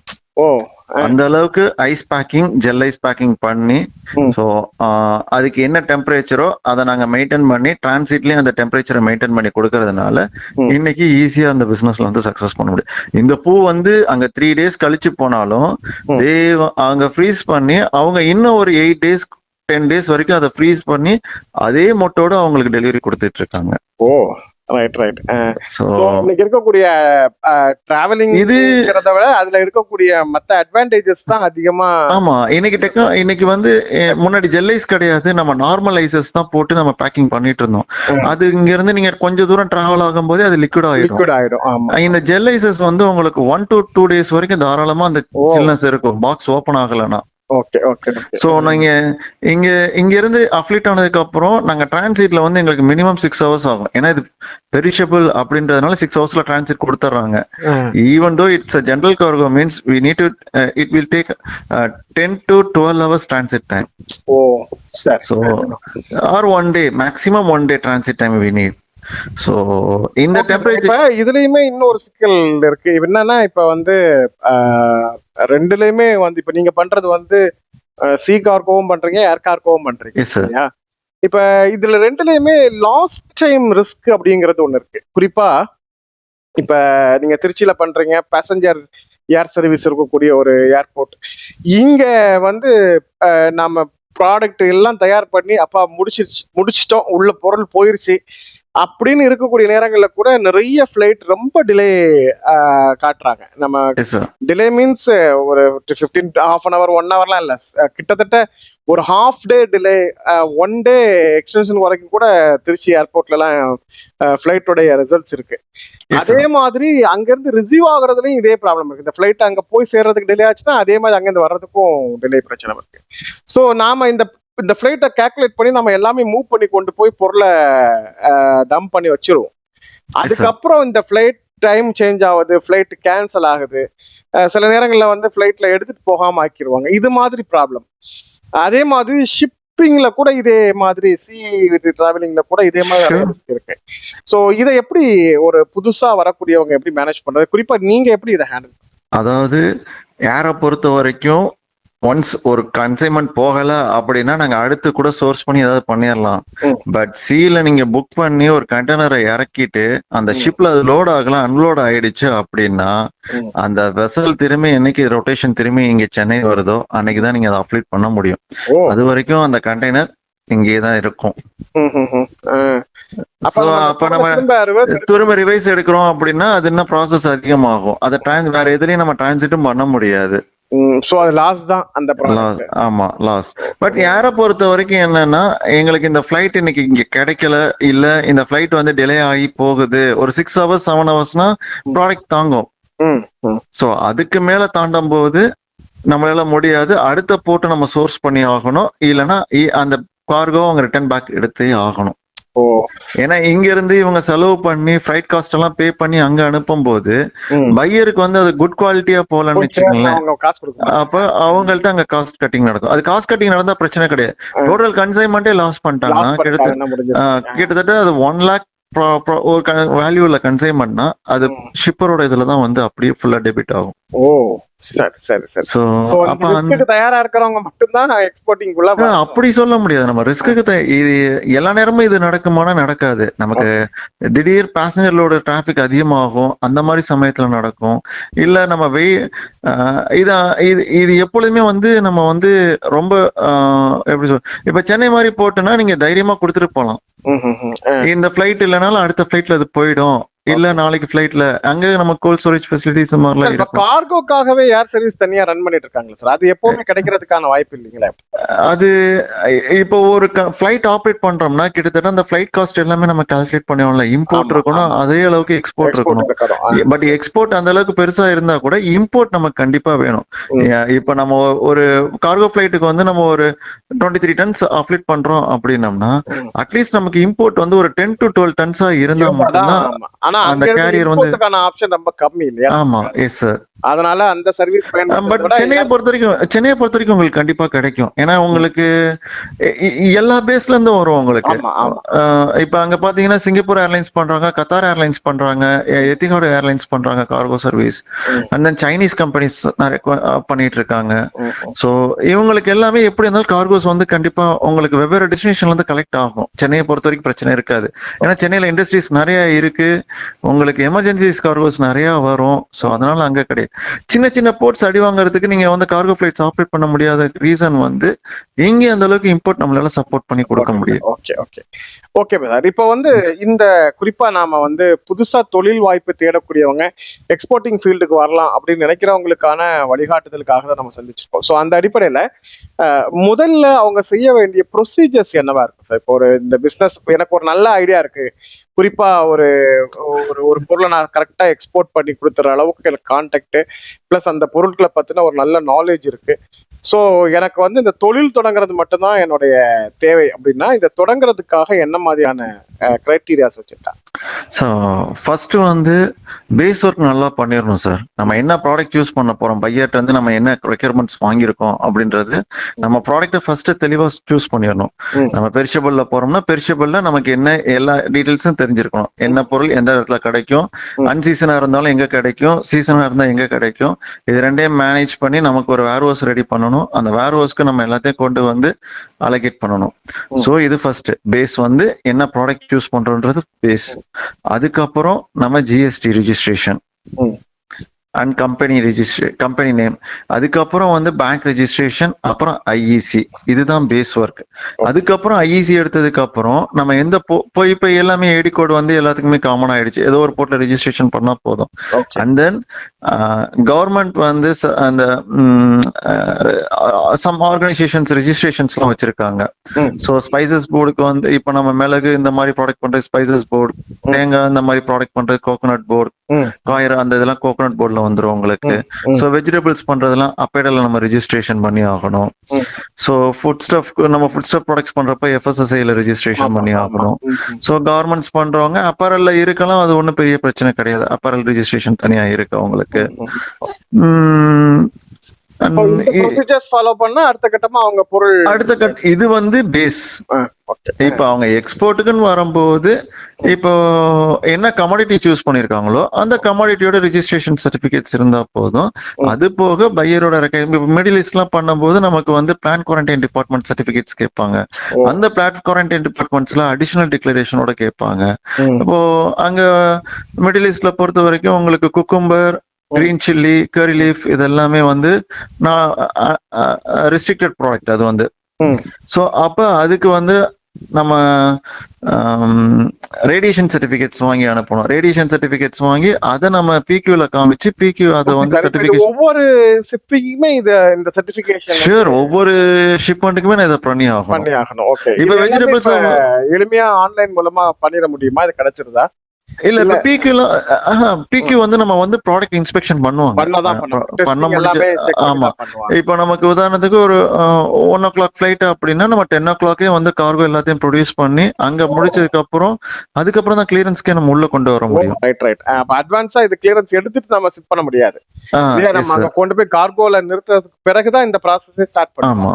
அந்த அளவுக்கு ice packing, gel ice packing பண்ணி, ஸோ அதுக்கு என்ன டெம்பரேச்சரோ அதை நாங்க மெயின்டைன் பண்ணி டிரான்சிட்லயும் அந்த டெம்பரேச்சரை மெயின்டைன் பண்ணி கொடுக்கறதுனால இன்னைக்கு ஈஸியா அந்த பிசினஸ்ல வந்து சக்சஸ் பண்ண முடியும். இந்த பூ வந்து அங்க 3 days கழிச்சு போனாலும் அங்க ஃப்ரீஸ் பண்ணி அவங்க இன்னும் ஒரு 8 days 10 days வரைக்கும் அதை ஃப்ரீஸ் பண்ணி அதே மொட்டோட அவங்களுக்கு டெலிவரி கொடுத்துட்டு இருக்காங்க. ரைட். இன்னைக்கு இருக்கக்கூடிய டிராவலிங் இதுங்கிறத விட அதுல இருக்கக்கூடிய மத்த அட்வான்டேஜஸ் தான் அதிகமா. ஆமா, இன்னைக்கு வந்து முன்னாடி ஜெல் ஐஸ் கிடையாது, நம்ம நார்மல் ஐசஸ் தான் போட்டு நம்ம பேக்கிங் பண்ணிட்டு இருந்தோம். அது இங்க இருந்து நீங்க கொஞ்சம் தூரம் டிராவல் ஆகும் போது அது லிக்விட் ஆயிடும். இந்த ஜெல் ஐசஸ் வந்து உங்களுக்கு 1 to 2 days வரைக்கும் தாராளமா அந்த சில்னஸ் இருக்கும், பாக்ஸ் ஓபன் ஆகலன்னா. சோ நாங்க இங்க இருந்து அப்ளிட் ஆனதுக்கு அப்புறம் நாங்க டிரான்சிட்ல வந்து எங்களுக்கு மினிமம் 6 hours ஆகும். ஏன்னா இது பெரிஷபிள் அப்படின்றதுனால 6 hours டிரான்சிட் கொடுத்துறாங்க. Even though it's a general cargo means we need to it will take 10 to 12 hours transit time. So or 1 day, maximum 1 day transit time we need. So இந்த temperature இதுலயுமே இன்னொரு சிக்கல் இருக்கு. என்னன்னா இப்ப வந்து ரெண்டுலயுமே வந்து இப்ப நீங்க பண்றது வந்து சி கார்கோவும் பண்றீங்க, ஏர் கார்கோவும் பண்றீங்க. இப்ப இதுல ரெண்டுலயுமே லாஸ்ட் டைம் ரிஸ்க் அப்படிங்கறது ஒண்ணு இருக்கு. குறிப்பா இப்ப நீங்க திருச்சியில பண்றீங்க, பேசஞ்சர் ஏர் சர்வீஸ் இருக்கக்கூடிய ஒரு ஏர்போர்ட். இங்க வந்து நம்ம ப்ராடக்ட் எல்லாம் தயார் பண்ணி அப்பா முடிச்சிட்டோம், உள்ள பொருள் போயிருச்சு அப்படின்னு இருக்கக்கூடிய நேரங்கள்ல கூட நிறைய ஃபிளைட் ரொம்ப டிலே காட்டுறாங்க. நம்ம டிலே மீன்ஸ் ஒரு 15 half an hour 1 hourலாம் இல்ல, கிட்டத்தட்ட ஒரு half day delay, 1 day extension வரைக்கும் கூட திருச்சி ஏர்போர்ட்ல எல்லாம் ஃபிளைட்டோடைய ரிசல்ட்ஸ் இருக்கு. அதே மாதிரி அங்க இருந்து ரிசீவ் ஆகுறதுலயும் இதே ப்ராப்ளம் இருக்கு. இந்த ஃபிளைட் அங்க போய் சேர்றதுக்கு டிலே ஆச்சுன்னா அதே மாதிரி அங்க இருந்து வர்றதுக்கும் டிலே பிரச்சனை இருக்கு. ஸோ நாம இந்த ஃபிளைட்டை கால்குலேட் பண்ணி நம்ம எல்லாமே மூவ் பண்ணி கொண்டு போய் பொருளை டம்ப் பண்ணி வச்சிருவோம். அதுக்கப்புறம் இந்த ஃபிளைட் டைம் சேஞ்ச் ஆகுது, ஃபிளைட் கேன்சல் ஆகுது, சில நேரங்களில் வந்து ஃபிளைட்ல எடுத்துட்டு போகாம ஆக்கிடுவாங்க. இது மாதிரி ப்ராப்ளம். அதே மாதிரி ஷிப்பிங்ல கூட இதே மாதிரி, சி டிராவலிங்ல கூட இதே மாதிரி ரிஸ்க் இருக்கு. ஸோ இதை எப்படி ஒரு புதுசா வரக்கூடியவங்க எப்படி மேனேஜ் பண்றது? குறிப்பா நீங்க எப்படி இதை ஹேண்டில்? அதாவது ஏரை பொறுத்த வரைக்கும் ஒன்ஸ் ஒரு கன்சைன்மெண்ட் போகல அப்படின்னா நாங்க அடுத்து கூட சோர்ஸ் பண்ணி ஏதாவது பண்ணிடலாம். பட் சீல நீங்க புக் பண்ணி ஒரு கண்டெய்னரை இறக்கிட்டு அந்த ஷிப்ல அது லோட் ஆகலாம், அன்லோட் ஆயிடுச்சு அப்படின்னா அந்த வெசல் திரும்பி என்னைக்கு ரொட்டேஷன் திரும்பி இங்க சென்னை வருதோ அன்னைக்குதான் நீங்க அதை அப்ளீட் பண்ண முடியும். அது வரைக்கும் அந்த கண்டெய்னர் இங்கேயே தான் இருக்கும். அப்ப So, நம்ம அப்ப நம்ம திரும்ப reverse எடுத்து- திரும்ப ரிவைஸ் எடுக்கிறோம் அப்படின்னா அது என்ன ப்ராசஸ் அதிகமாகும். அதை வேற எதுலயும் நம்ம டிரான்சிட்டும் பண்ண முடியாது. சோ அது லாஸ் தான் அந்த ப்ராடக்ட். ஆமா, லாஸ். பட் யாரை பொறுத்த வரைக்கும் என்னன்னா, எங்களுக்கு இந்த ஃபிளைட் இன்னைக்கு இங்க கிடைக்கல, இல்ல இந்த ஃபிளைட் வந்து டிலே ஆகி போகுது, ஒரு 6 hours 7 ஹவர்ஸ்னா ப்ராடக்ட் தாங்கும். சோ அதுக்கு மேல தாண்டும் போது நம்மளால முடியாது, அடுத்த போட்டு நம்ம சோர்ஸ் பண்ணி ஆகணும், இல்லைன்னா அந்த கார்கோ அவங்க ரிட்டர்ன் பேக் எடுத்தே ஆகணும். ஏன்னா இங்க இருந்து இவங்க செலவு பண்ணி ஃபிளைட் காஸ்ட் எல்லாம் பே பண்ணி அங்க அனுப்பும் போது பையருக்கு வந்து அது குட் குவாலிட்டியா போலன்னு வச்சுக்கோங்களேன். அவங்க காசு கொடுக்க அப்ப அவங்கள்ட்ட அங்க காஸ்ட் கட்டிங் நடக்கும். அது காஸ்ட் கட்டிங் நடந்தா பிரச்சனை கிடையாது. டோட்டல் கன்சைன்மெண்டே லாஸ் பண்ணிட்டாங்கன்னா கிட்டத்தட்ட அது 1 lakh ஒரு வேல்யூல கன்சைன்மெண்ட்னா அது ஷிப்பரோட இதுலதான் வந்து அப்படியே ஃபுல்லா டெபிட் ஆகும். சோ அப்ப தயாரா இருக்கிறவங்க மட்டும்தான் எக்ஸ்போர்ட்டிங் குள்ள அப்படி சொல்ல முடியாது. நம்ம ரிஸ்க்கு இது எல்லா நேரமும் இது நடக்குமானா நடக்காது. நமக்கு திடீர் பேசஞ்சர் லோடு டிராபிக் அதிகமாகும், அந்த மாதிரி சமயத்துல நடக்கும். இல்ல நம்ம இது எப்பொழுதுமே வந்து நம்ம வந்து ரொம்ப எப்படி சொல்ல, இப்ப சென்னை மாதிரி போட்டோம்னா நீங்க தைரியமா கொடுத்துட்டு போலாம். இந்த பிளைட் இல்லைனாலும் அடுத்த பிளைட்ல அது போயிடும், இல்ல நாளைக்கு பிளைட்ல அங்க நம்ம கோல்ட் ஸ்டோரேஜ் ஃபெசிலிட்டிஸ் மாதிரிலாம் இருக்கும். கார்கோக்காகவே ஏர் சர்வீஸ் தனியா ரன் பண்ணிட்டு இருக்காங்க சார். அது எப்பவுமே கிடைக்கிறதுக்கான வாய்ப்பு இல்லைங்களா? அது இப்போ ஒரு பிளைட் ஆப்ரேட் பண்றோம்னா கிட்டத்தட்ட அந்த பிளைட் காஸ்ட் எல்லாமே நம்ம கால்குலேட் பண்ணுவோம்ல. இம்போர்ட் இருக்கணும், அதே அளவுக்கு எக்ஸ்போர்ட் இருக்கணும். பட் எக்ஸ்போர்ட் அந்த அளவுக்கு பெருசா இருந்தா கூட இம்போர்ட் நமக்கு கண்டிப்பா வேணும். இப்ப நம்ம ஒரு கார்கோ பிளைட்டுக்கு வந்து நம்ம ஒரு 23 tons ஆப்ரேட் பண்றோம் அப்படின்னம்னா அட்லீஸ்ட் நமக்கு இம்போர்ட் வந்து ஒரு 10 to 12 tons இருந்தா மட்டும்தான் அந்த கேரியர் வந்து ஆப்ஷன் ரொம்ப கம்மி இல்லையா? ஆமா, எஸ் சார். அதனால அந்த சர்வீஸ் பட் சென்னையை பொறுத்த வரைக்கும் உங்களுக்கு கண்டிப்பா கிடைக்கும். ஏன்னா உங்களுக்கு எல்லா பேஸ்ல இருந்தும் வரும் உங்களுக்கு. இப்ப அங்க பாத்தீங்கன்னா சிங்கப்பூர் ஏர்லைன்ஸ் பண்றாங்க, கத்தார் ஏர்லைன்ஸ் பண்றாங்க, எத்திஹாட் ஏர்லைன்ஸ் பண்றாங்க cargo service. And then Chinese companies நிறைய பண்ணிட்டு இருக்காங்க. சோ இவங்களுக்கு எல்லாமே எப்படி இருந்தாலும் கார்கோஸ் வந்து கண்டிப்பா உங்களுக்கு வெவ்வேறு டெஸ்டினேஷன்ல இருந்து கலெக்ட் ஆகும். சென்னையை பொறுத்த வரைக்கும் பிரச்சனை இருக்காது. ஏன்னா சென்னையில இண்டஸ்ட்ரீஸ் நிறைய இருக்கு, உங்களுக்கு எமர்ஜென்சிஸ் கார்கோஸ் நிறைய வரும். சோ அதனால அங்க கிடையாது. சின்ன சின்ன போர்ட்ஸ் அடி வாங்குறதுக்கு நீங்க வந்து கார்கோ ஃபிளைட்ஸ் ஆப்ரேட் பண்ண முடியாத ரீசன் வந்து இங்க அந்த அளவுக்கு இம்போர்ட் நம்மளால சப்போர்ட் பண்ணி கொடுக்க முடியும். Okay brother. இப்போ வந்து இந்த குறிப்பா நாம வந்து புதுசா தொழில் வாய்ப்பு தேடக்கூடியவங்க எக்ஸ்போர்ட்டிங் ஃபீல்டுக்கு வரலாம் அப்படின்னு நினைக்கிறவங்களுக்கான வழிகாட்டுதலுக்காக தான் நம்ம சந்திச்சிருக்கோம். ஸோ அந்த அடிப்படையில முதல்ல அவங்க செய்ய வேண்டிய ப்ரொசீஜர்ஸ் என்னவா இருக்கும் சார்? இப்போ இந்த பிசினஸ் எனக்கு ஒரு நல்ல ஐடியா இருக்கு, குறிப்பா ஒரு ஒரு பொருளை நான் கரெக்டா எக்ஸ்போர்ட் பண்ணி கொடுத்துற அளவுக்கு எனக்கு கான்டாக்ட் பிளஸ் அந்த பொருட்களை பத்தின ஒரு நல்ல நாலேஜ் இருக்கு. ஸோ எனக்கு வந்து இந்த தொழில் தொடங்குறது மட்டும்தான் என்னுடைய தேவை அப்படின்னா இந்த தொடங்குறதுக்காக என்ன மாதிரியான கிரைட்டீரியாஸ் வச்சிருக்காங்க? ஸோ ஃபர்ஸ்ட் வந்து பேஸ் ஒர்க் நல்லா பண்ணிடணும் சார். நம்ம என்ன ப்ராடக்ட் யூஸ் பண்ண போறோம், பையர்ட்ட வந்து நம்ம என்ன ரெக்யர்மெண்ட்ஸ் வாங்கியிருக்கோம் அப்படின்றது நம்ம ப்ராடக்ட்டை ஃபர்ஸ்ட் தெளிவாக சூஸ் பண்ணிடணும். நம்ம பெரிஷபிள்ல போறோம்னா பெரிஷபிள்ல நமக்கு என்ன எல்லா டீடைல்ஸும் தெரிஞ்சிருக்கணும். என்ன பொருள் எந்த இடத்துல கிடைக்கும், அன்சீசனா இருந்தாலும் எங்க கிடைக்கும், சீசனா இருந்தால் எங்க கிடைக்கும், இது ரெண்டையும் மேனேஜ் பண்ணி நமக்கு ஒரு வேர்ஹவுஸ் ரெடி பண்ணணும். அந்த வேர்ஹவுஸ்க்கு நம்ம எல்லாத்தையும் கொண்டு வந்து அலோகேட் பண்ணணும். ஸோ இது ஃபர்ஸ்ட் பேஸ் வந்து என்ன ப்ராடக்ட் யூஸ் பண்றோன்றது பேஸ். அதுக்கப்புறம் நம்ம GST registration and company name, அதுக்கப்புறம் வந்து பேங்க் ரெஜிஸ்ட்ரேஷன், அப்புறம் ஐஇசி. இதுதான் பேஸ் ஒர்க். அதுக்கப்புறம் ஐஇசி எடுத்ததுக்கு அப்புறம் நம்ம எந்த இப்ப எல்லாமே ஏடி கோட் வந்து எல்லாத்துக்குமே காமன் ஆயிடுச்சு, ஏதோ ஒரு போர்ட்ல ரெஜிஸ்ட்ரேஷன் பண்ணா போதும். அண்ட் தென் கவர்மெண்ட் வந்து அந்த சம் ஆர்கனைசேஷன்ஸ் ரெஜிஸ்ட்ரேஷன்ஸ் எல்லாம் வச்சிருக்காங்க. ஸோ ஸ்பைசஸ் போர்டுக்கு வந்து இப்ப நம்ம மிளகு இந்த மாதிரி ப்ராடக்ட் பண்றது ஸ்பைசஸ் போர்டு, தேங்காய் இந்த மாதிரி ப்ராடக்ட் பண்றது கோகோனட் போர்டு, காயர் அந்த இதெல்லாம் கோகோனட் போர்ட்ல வந்துரும் உங்களுக்கு. ஸோ வெஜிடபிள்ஸ் பண்றதெல்லாம் அப்பேடல நம்ம ரெஜிஸ்ட்ரேஷன் பண்ணி ஆகணும். ஸோ ஃபுட் ஸ்டஃப் ப்ராடக்ட்ஸ் பண்றப்ப எஃப்எஸ்எஸ்ஐல ரெஜிஸ்ட்ரேஷன் பண்ணி ஆகணும். ஸோ கவர்மெண்ட்ஸ் பண்றவங்க அப்பரல்ல இருக்கலாம், அது ஒன்றும் பெரிய பிரச்சனை கிடையாது. அப்பரல் ரெஜிஸ்ட்ரேஷன் தனியா இருக்கு அவங்களுக்கு. ஃபாலோ பண்ணா அடுத்த கட்டமா அவங்க பொருள் இது வந்து பேஸ். இப்ப அவங்க எக்ஸ்போர்ட்டுக்குன்னு வரும்போது இப்போ என்ன கமாடிட்டி சூஸ் பண்ணிருக்காங்களோ அந்த கமாடிட்டியோட ரெஜிஸ்ட்ரேஷன் சர்டிபிகேட்ஸ் இருந்தா போதும். அது போக பையரோட மிடில் ஈஸ்ட் எல்லாம் பண்ணும்போது நமக்கு வந்து பிளான் குவாரண்டைன் டிபார்ட்மெண்ட் சர்டிபிகேட்ஸ் கேட்பாங்க. அந்த பிளான் குவாரண்டைன் டிபார்ட்மெண்ட்ஸ்ல அடிஷனல் டிக்ளரேஷனோட கேட்பாங்க. இப்போ அங்க மிடில் ஈஸ்ட்ல பொறுத்த வரைக்கும் உங்களுக்கு குக்கும்பர், கிரீன் சில்லி, கரி லீஃப் இதெல்லாமே வந்து ரெஸ்ட்ரிக்டட் ப்ராடக்ட். அது வந்து ஸோ அப்ப அதுக்கு வந்து நம்ம ரேடியேஷன் சர்டிபிகேட்ஸ் வாங்கி அனுப்பணும். ரேடியேஷன் சர்டிபிகேட்ஸ் வாங்கி அதை நம்ம பிக்யூல காமிச்சு பிக்யூ அதை வந்து சர்டிபிகேட் ஒவ்வொரு ஷிப்பிங்குமே இந்த சர்டிபிகேஷன் ஷூர் ஒவ்வொரு ஷிப்மெண்ட்டுக்குமே நான் இதை பண்ணி ஆகணும். இப்ப வெஜிடபிள்ஸ் எளிமையா ஆன்லைன் மூலமா பண்ணிட முடியுமா? இது கிடைச்சிருதா? இல்ல இப்ப பிக்யூ வந்து நம்ம வந்து ப்ராடக்ட் இன்ஸ்பெக்ஷன் பண்ணுவாங்க. ஆமா, இப்ப நமக்கு உதாரணத்துக்கு ஒரு 1 o'clock ஃபிளைட் அப்படின்னா நம்ம 10 o'clock வந்து கார்கோ எல்லாத்தையும் ப்ரொடியூஸ் பண்ணி அங்க முடிச்சதுக்கு அதுக்கப்புறம் தான் கிளியரன்ஸ்க்கே நம்ம உள்ள கொண்டு வர முடியும். ரைட். அட்வான்ஸா இது கிளியரன்ஸ் எடுத்துட்டு நம்ம ஷிப் பண்ண முடியாது. நம்ம கொண்டு போய் கார்கோல நிறுத்ததுக்கு பிறகுதான் இந்த ப்ராசஸே ஸ்டார்ட் பண்ணுவோம். ஆமா,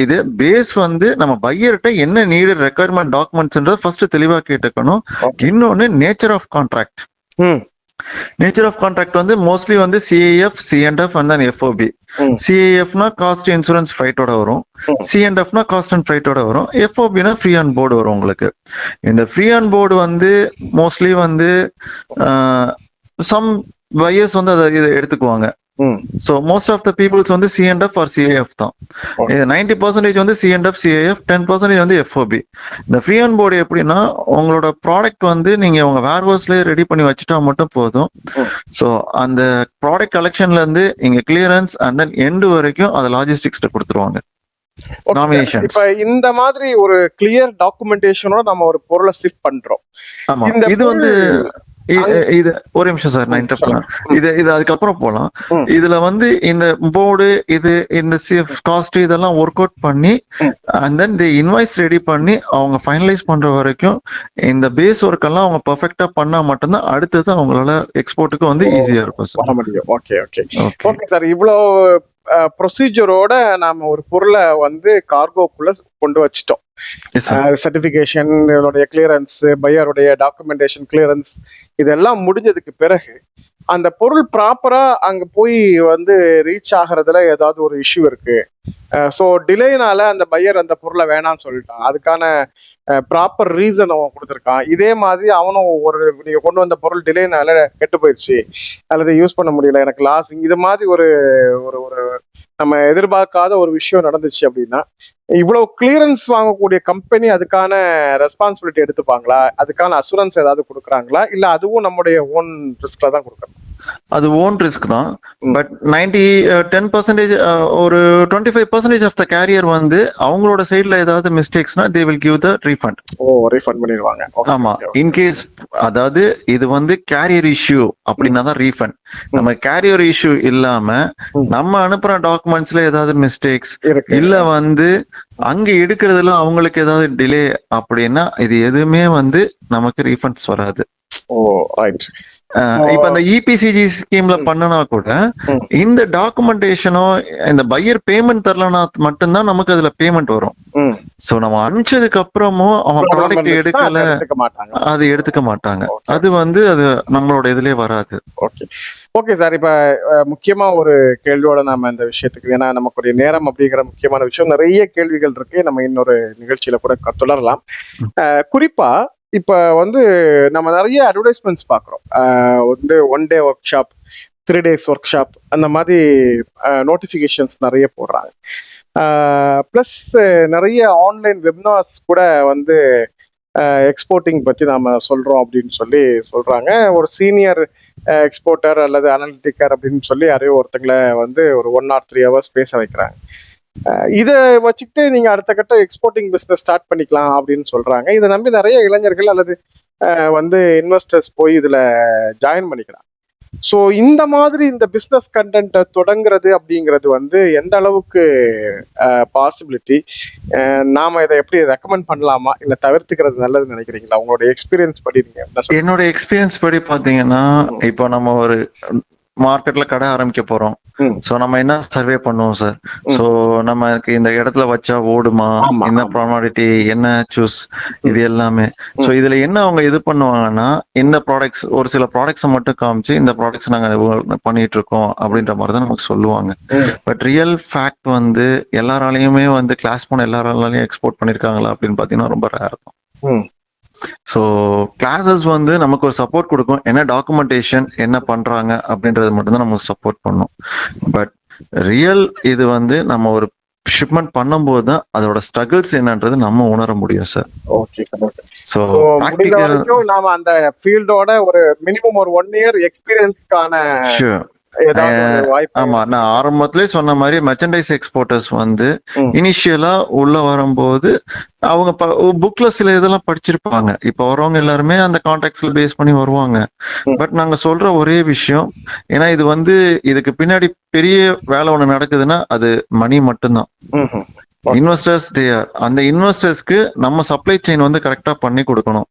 இது பேஸ் வந்து நம்ம பையர்கிட்ட என்ன நீடட் ரெக்யர்மெண்ட் டாக்குமெண்ட்ஸ்ன்றது ஃபர்ஸ்ட் தெளிவா கேட்டுக்கணும். இன்னொன்னு nature of contract. Nature of contract வந்து மோஸ்ட்லி வந்து CAF, CNF and then FOB. சிஏஎஃப்னா காஸ்ட் இன்சூரன்ஸ் ஃபிளைட்டோட வரும், சிஎன்எஃப்னா காஸ்ட் அண்ட் ஃபிளைட்டோட வரும், எஃப்ஓபினா ஃப்ரீ ஆன் போர்டு வரும். உங்களுக்கு இந்த ஃப்ரீ ஆன் போர்டு வந்து மோஸ்ட்லி வந்து சம் பையர்ஸ் வந்து அதை எடுத்துக்குவாங்க. So most of the peoples வந்து C&F or CAF தான். 90% வந்து C&F, CAF, 10% வந்து FOB. இந்த ஃப்ரீ ஆன் போர்டு எப்படின்னா உங்களோட ப்ராடக்ட் வந்து நீங்க உங்க வேர்ஹவுஸ்லயே ரெடி பண்ணி வச்சுட்டா மட்டும் போதும். ஸோ அந்த ப்ராடக்ட் கலெக்ஷன்ல இருந்து இங்க கிளியரன்ஸ் அண்ட் தென் எண்டு வரைக்கும் அதை லாஜிஸ்டிக்ஸ்ல கொடுத்துருவாங்க. இப்ப இந்த மாதிரி ஒரு கிளியர் டாக்குமெண்டேஷனோட நம்ம ஒரு பொருளை ஷிஃப்ட் பண்றோம். ஆமா, இது வந்து இது ஒரு நிமிஷம் சார், நான் இன்டர் பண்ணேன். இது அதுக்கப்புறம் போலாம். இதுல வந்து இந்த போர்டு இந்த காஸ்ட் இதெல்லாம் ஒர்க் அவுட் பண்ணி and then the invoice ready பண்ணி அவங்க ஃபைனலைஸ் பண்ற வரைக்கும் இந்த பேஸ் ஒர்க் எல்லாம் அவங்க பெர்ஃபெக்ட்டா பண்ணா மட்டும்தான் அடுத்தது அவங்களால எக்ஸ்போர்ட்டுக்கு வந்து ஈஸியா இருக்கும் சார். ஓகே சார், இவ்வளோ ப்ரொசீஜரோட நாம ஒரு பொருளை வந்து கார்கோக்குள்ள கொண்டு வச்சிட்டோம். சர்டிபிகேஷன், இதோடைய கிளியரன்ஸ், பையருடைய டாக்குமெண்டேஷன் கிளியரன்ஸ் இதெல்லாம் முடிஞ்சதுக்கு பிறகு அந்த பொருள் ப்ராப்பரா அங்க போய் வந்து ரீச் ஆகிறதுல ஏதாவது ஒரு இஷ்யூ இருக்கு. ஸோ டிலேனால அந்த பையர் அந்த பொருளை வேணாம்னு சொல்லிட்டான், அதுக்கான ப்ராப்பர் ரீசன் அவன் கொடுத்துருக்கான். இதே மாதிரி அவனும் நீங்க கொண்டு வந்த பொருள் டிலேனால கெட்டு போயிடுச்சு அல்லது யூஸ் பண்ண முடியல, எனக்கு லாஸ், இது மாதிரி ஒரு நம்ம எதிர்பார்க்காத ஒரு விஷயம் நடந்துச்சு அப்படின்னா இவ்வளவு கிளியரன்ஸ் வாங்கக்கூடிய கம்பெனி அதுக்கான ரெஸ்பான்சிபிலிட்டி எடுத்துப்பாங்களா? அதுக்கான அசூரன்ஸ் ஏதாவது கொடுக்குறாங்களா? இல்ல அதுவும் நம்முடைய ஓன் ரிஸ்க்ல தான் கொடுக்கணும்? அது ஓன் ரிஸ்க் தான். பட் 10% ஒரு 25% ஆஃப் த கேரியர் வந்து அவங்களோட சைட்ல ஏதாவது மிஸ்டேக்ஸ்னா they will give the refund. Refund பண்ணிடுவாங்க. ஆமா, இன்கேஸ் அதாவது இது வந்து கேரியர் இஷ்யூ அப்படின்னா தான் ரீஃபண்ட். நம்ம கேரியர் இஷ்யூ இல்லாம நம்ம அனுப்புற டாக்குமெண்ட்ஸ்ல ஏதாவது மிஸ்டேக்ஸ் இல்ல வந்து அங்க எடுக்கிறதுல அவங்களுக்கு ஏதாவது டிலே அப்படின்னா இது எதுவுமே வந்து நமக்கு ரீஃபண்ட்ஸ் வராது. இப்ப அந்த இபிசிஜி ஸ்கீம்ல பண்ணனா கூட இந்த டாக்குமெண்டேஷனோ இந்த பையர் பேமெண்ட் தரலனா மட்டும்தான் நமக்கு அதுல பேமெண்ட் வரும். சோ நம்ம அனுப்பிச்சதுக்கு அப்புறமும் அவன் ப்ராடக்ட் எடுக்கல, அது எடுத்துக்க மாட்டாங்க. அது வந்து அது நம்மளோட இதுலயே வராது. ஓகே சார், இப்ப முக்கியமா ஒரு கேள்வியோட நாம இந்த விஷயத்துக்கு, ஏன்னா நமக்குரிய நேரம் அப்படிங்கிற முக்கியமான விஷயம், நிறைய கேள்விகள் இருக்கு, நம்ம இன்னொரு நிகழ்ச்சியில கூட தொடரலாம். குறிப்பா இப்ப வந்து நம்ம நிறைய அட்வர்டைஸ்மெண்ட்ஸ் பாக்குறோம். வந்து 1 day work shop, 3 days work shop, அந்த மாதிரி நோட்டிபிகேஷன்ஸ் நிறைய போடுறாங்க. பிளஸ் நிறைய ஆன்லைன் வெப்னார்ஸ் கூட வந்து எக்ஸ்போர்ட்டிங் பத்தி நாம சொல்றோம் அப்படின்னு சொல்றாங்க. ஒரு சீனியர் எக்ஸ்போர்ட்டர் அல்லது அனலிட்டிக்கர் அப்படின்னு சொல்லி யாரையோ ஒருத்தங்களை வந்து ஒரு 1 or 3 hours பேச வைக்கிறாங்க. இதை வச்சுக்கிட்டு நீங்க அடுத்த கட்ட எக்ஸ்போர்ட்டிங் பிசினஸ் ஸ்டார்ட் பண்ணிக்கலாம் அப்படின்னு சொல்றாங்க. இதை நம்பி நிறைய இளைஞர்கள் அல்லது வந்து இன்வெஸ்டர்ஸ் போய் இதுல ஜாயின் பண்ணிக்கிறாங்க. ஸோ இந்த மாதிரி இந்த பிசினஸ் கண்டென்ட்டை தொடங்குறது அப்படிங்கிறது வந்து எந்த அளவுக்கு பாசிபிலிட்டி, நாம இதை எப்படி ரெக்கமெண்ட் பண்ணலாமா இல்ல தவிர்த்துக்கிறது நல்லதுன்னு நினைக்கிறீங்களா? உங்களோட எக்ஸ்பீரியன்ஸ் படி நீங்க என்னோட எக்ஸ்பீரியன்ஸ் படி பாத்தீங்கன்னா, இப்போ நம்ம ஒரு மார்க்கெட்ல கடை ஆரம்பிக்க போறோம். சோ நம்ம என்ன சர்வே பண்ணுவோம் சார்? சோ நமக்கு இந்த இடத்துல வச்சா ஓடுமா, என்ன ப்ராமடிட்டி, என்ன சூஸ், இது எல்லாமே. சோ இதுல என்ன அவங்க இது பண்ணுவாங்கன்னா, இந்த ப்ராடக்ட்ஸ் ஒரு சில ப்ராடக்ட்ஸை மட்டும் காமிச்சு இந்த ப்ராடக்ட்ஸ் நாங்க பண்ணிட்டு இருக்கோம் அப்படின்ற மாதிரி தான் நமக்கு சொல்லுவாங்க. பட் ரியல் ஃபேக்ட் வந்து எல்லாராலையுமே வந்து கிளாஸ் போன எல்லாராலையும் எக்ஸ்போர்ட் பண்ணிருக்காங்களா அப்படின்னு பாத்தீங்கன்னா ரொம்ப ரேர் தான். ஸோ கிளாஸஸ் வந்து நமக்கு ஒரு சப்போர்ட் கொடுக்கும், என்ன டாக்குமெண்டேஷன் என்ன பண்றாங்க அப்படின்றது மட்டும் தான் நமக்கு சப்போர்ட் பண்ணும். பட் ரியல் இது வந்து நம்ம ஒரு ஷிப்மெண்ட் பண்ணும்போது தான் அதோட ஸ்ட்ரகிள்ஸ் என்னன்றது நம்ம உணர முடியும் சார். ஓகே. ஸோ முடிந்த வரைக்கும் நாம அந்த ஃபீல்டோட ஒரு மினிமம் ஒரு 1 year எக்ஸ்பீரியன்ஸ்க்கான ஆமா, நான் ஆரம்பத்திலே சொன்ன மாதிரி மெர்ச்சன்டைஸ் எக்ஸ்போர்ட்டர்ஸ் வந்து இனிஷியலா உள்ள வரும்போது அவங்க புக்ல சில இதெல்லாம் படிச்சிருப்பாங்க. இப்ப வரவங்க எல்லாருமே அந்த கான்டாக்ட்ஸ்ல பேஸ் பண்ணி வருவாங்க. பட் நாங்க சொல்ற ஒரே விஷயம், ஏன்னா இது வந்து இதுக்கு பின்னாடி பெரிய வேலை ஒண்ணு நடக்குதுன்னா அது மணி மட்டும்தான். இன்வெஸ்டர்ஸ் அந்த இன்வெஸ்டர்ஸ்க்கு நம்ம சப்ளை செயின் வந்து கரெக்டா பண்ணி கொடுக்கணும்.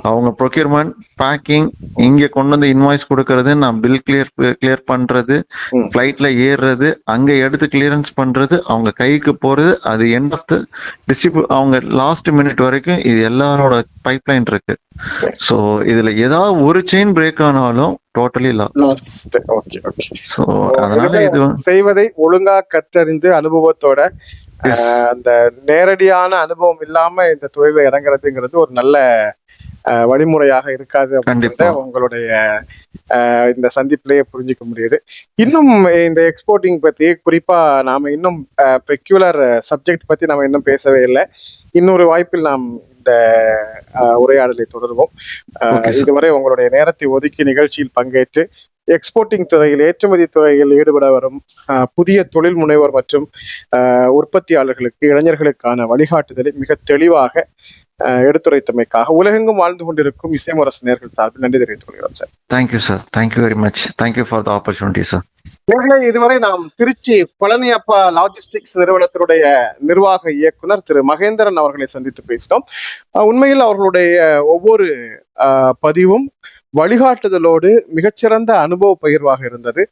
அவங்க ப்ரொக்யூர்மெண்ட், பேக்கிங், இங்க கொண்டு வந்து இன்வாய்ஸ் கொடுக்கறது, நான் பில் கிளியர் பண்றது, பிளைட்ல ஏறுறது, அங்க எடுத்து கிளியரன்ஸ் பண்றது, அவங்க கைக்கு போறது, அது எண்ட் ஆஃப் த டிஸ்ட்ரிபியூட் அவங்க லாஸ்ட் மினிட் வரைக்கும் இது எல்லாரோட பைப்லைன் இருக்கு. சோ இதுல ஏதாவது ஒரு செயின் பிரேக் ஆனாலும் டோட்டலி லாஸ்ட். சோ அதனால இது செய்வதை ஒழுங்கா கற்றறிந்து அனுபவத்தோட அந்த நேரடியான அனுபவம் இல்லாம இந்த தொழில இறங்குறதுங்கிறது ஒரு நல்ல வழிமுறையாக இருக்காது அப்படின்றத உங்களுடைய இந்த சந்திப்பிலேயே புரிஞ்சுக்க முடியுது. இன்னும் இந்த எக்ஸ்போர்ட்டிங் பத்தி குறிப்பா நாம இன்னும் பெக்யூலர் சப்ஜெக்ட் பத்தி நாம இன்னும் பேசவே இல்லை. இன்னொரு வாய்ப்பில் நாம் இந்த உரையாடலை தொடர்வோம். இதுவரை உங்களுடைய நேரத்தை ஒதுக்கி நிகழ்ச்சியில் பங்கேற்று எக்ஸ்போர்ட்டிங் துறையில், ஏற்றுமதி துறையில் ஈடுபட வரும் புதிய தொழில் முனைவோர் மற்றும் உற்பத்தியாளர்களுக்கு, இளைஞர்களுக்கான வழிகாட்டுதலை மிக தெளிவாக எடுத்துரைத்தமைக்காக உலகெங்கும் வாழ்ந்து கொண்டிருக்கும் இசைமுரசு நேயர்கள் சார்பில் நன்றி தெரிவித்துக் கொள்கிறோம் sir. Thank you sir. Thank you very much. Thank you for the opportunity sir. இதுவரை நாம் திருச்சி பழனியப்பா லாஜிஸ்டிக்ஸ் நிறுவனத்தினுடைய நிர்வாக இயக்குனர் திரு மகேந்திரன் அவர்களை சந்தித்து பேசினோம். உண்மையில் அவர்களுடைய ஒவ்வொரு பதிவும் வழிகாட்டுதலோடு மிகச்சிறந்த அனுபவ பகிர்வாக இருந்தது.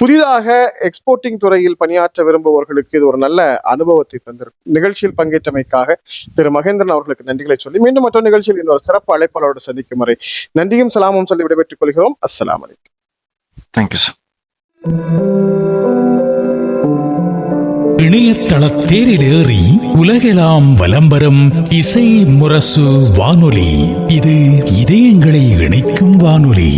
புதிதாக எக்ஸ்போர்ட்டிங் துறையில் பணியாற்ற விரும்புபவர்களுக்கு இது ஒரு நல்ல அனுபவத்தை தந்திருக்கும். நிகழ்ச்சியில் பங்கேற்றமைக்காக திரு மகேந்திரன் அவர்களுக்கு நன்றிகளை சொல்லி மீண்டும் மற்றொரு நிகழ்ச்சியில் இன்னொரு சிறப்பு அழைப்பாளரோடு சந்திக்கும் வரை நன்றியும் சலாமும் சொல்லி விடைபெற்றுக் கொள்கிறோம். அஸ்ஸலாமு அலைக்கும். Thank you sir. இணையதள தேரிலேறி உலகெல்லாம் வலம் வரும் இசை முரசு வானொலி. இது இதயங்களை இணைக்கும் வானொலி.